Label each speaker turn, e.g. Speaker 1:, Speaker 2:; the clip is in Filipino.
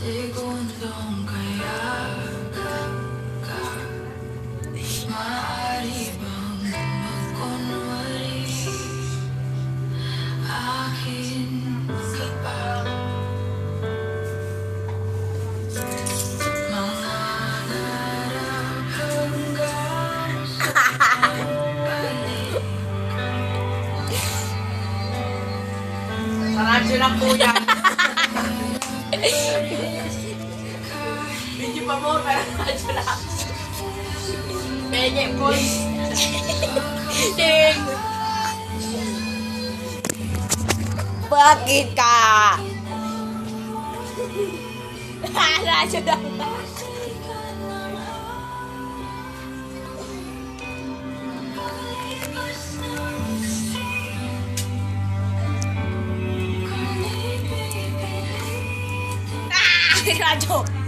Speaker 1: segundong kaya ka maaari bang magkunwari akin ka ba? Mangarap hanggang sa pagbalik.
Speaker 2: Taradyo lang po yan. Medyo pa mo, pero taradyo lang. Penye, boys. Ding! Bakit ka? Taradyo lang. Radyo.